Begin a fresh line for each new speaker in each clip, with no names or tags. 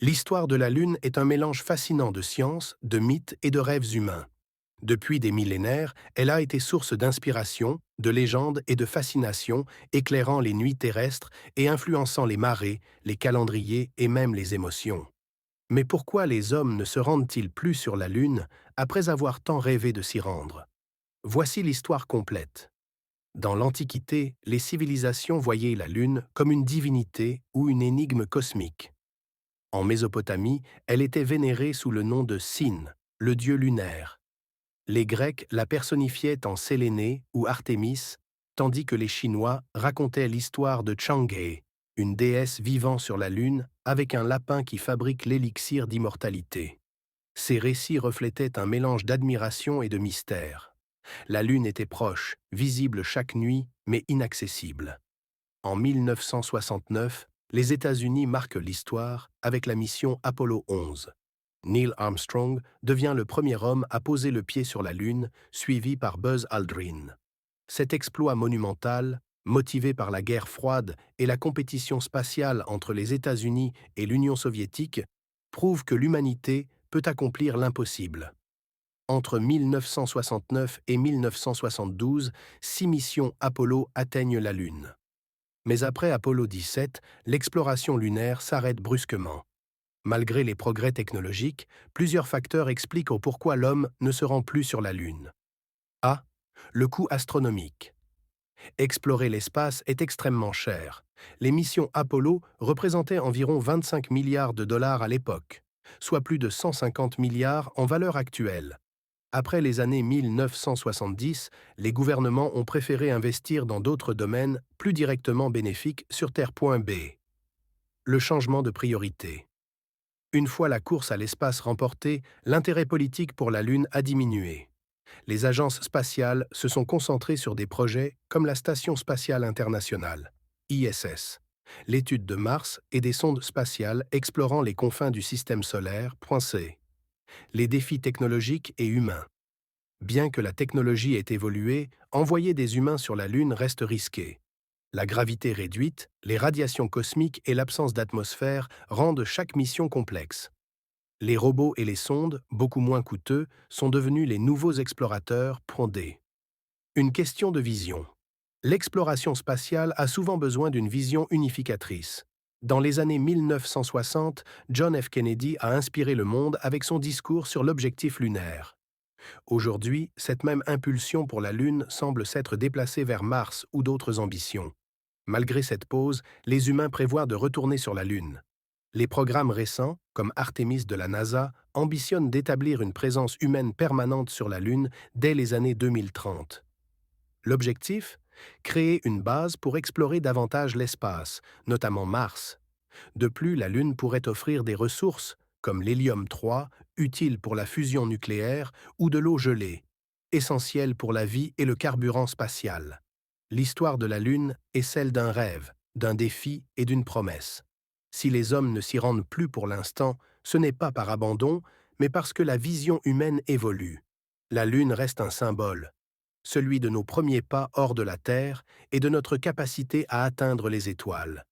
L'histoire de la Lune est un mélange fascinant de science, de mythes et de rêves humains. Depuis des millénaires, elle a été source d'inspiration, de légendes et de fascination, éclairant les nuits terrestres et influençant les marées, les calendriers et même les émotions. Mais pourquoi les hommes ne se rendent-ils plus sur la Lune après avoir tant rêvé de s'y rendre? Voici l'histoire complète. Dans l'Antiquité, les civilisations voyaient la Lune comme une divinité ou une énigme cosmique. En Mésopotamie, elle était vénérée sous le nom de Sin, le dieu lunaire. Les Grecs la personnifiaient en Sélénée ou Artémis, tandis que les Chinois racontaient l'histoire de Chang'e, une déesse vivant sur la Lune avec un lapin qui fabrique l'élixir d'immortalité. Ces récits reflétaient un mélange d'admiration et de mystère. La Lune était proche, visible chaque nuit, mais inaccessible. En 1969, les États-Unis marquent l'histoire avec la mission Apollo 11. Neil Armstrong devient le premier homme à poser le pied sur la Lune, suivi par Buzz Aldrin. Cet exploit monumental, motivé par la guerre froide et la compétition spatiale entre les États-Unis et l'Union soviétique, prouve que l'humanité peut accomplir l'impossible. Entre 1969 et 1972, 6 missions Apollo atteignent la Lune. Mais après Apollo 17, l'exploration lunaire s'arrête brusquement. Malgré les progrès technologiques, plusieurs facteurs expliquent au pourquoi l'homme ne se rend plus sur la Lune. A. Le coût astronomique. Explorer l'espace est extrêmement cher. Les missions Apollo représentaient environ 25 milliards de dollars à l'époque, soit plus de 150 milliards en valeur actuelle. Après les années 1970, les gouvernements ont préféré investir dans d'autres domaines plus directement bénéfiques sur Terre.b. Le changement de priorité. Une fois la course à l'espace remportée, l'intérêt politique pour la Lune a diminué. Les agences spatiales se sont concentrées sur des projets comme la Station spatiale internationale, ISS, l'étude de Mars et des sondes spatiales explorant les confins du système solaire, .c. Les défis technologiques et humains. Bien que la technologie ait évolué, envoyer des humains sur la Lune reste risqué. La gravité réduite, les radiations cosmiques et l'absence d'atmosphère rendent chaque mission complexe. Les robots et les sondes, beaucoup moins coûteux, sont devenus les nouveaux explorateurs .d. Une question de vision. L'exploration spatiale a souvent besoin d'une vision unificatrice. Dans les années 1960, John F. Kennedy a inspiré le monde avec son discours sur l'objectif lunaire. Aujourd'hui, cette même impulsion pour la Lune semble s'être déplacée vers Mars ou d'autres ambitions. Malgré cette pause, les humains prévoient de retourner sur la Lune. Les programmes récents, comme Artemis de la NASA, ambitionnent d'établir une présence humaine permanente sur la Lune dès les années 2030. L'objectif? Créer une base pour explorer davantage l'espace, notamment Mars. De plus, la Lune pourrait offrir des ressources, comme l'hélium-3, utile pour la fusion nucléaire, ou de l'eau gelée, essentielle pour la vie et le carburant spatial. L'histoire de la Lune est celle d'un rêve, d'un défi et d'une promesse. Si les hommes ne s'y rendent plus pour l'instant, ce n'est pas par abandon, mais parce que la vision humaine évolue. La Lune reste un symbole, celui de nos premiers pas hors de la Terre et de notre capacité à atteindre les étoiles.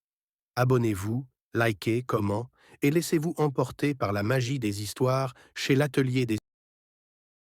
Abonnez-vous, likez, comment, et laissez-vous emporter par la magie des histoires chez l'Atelier des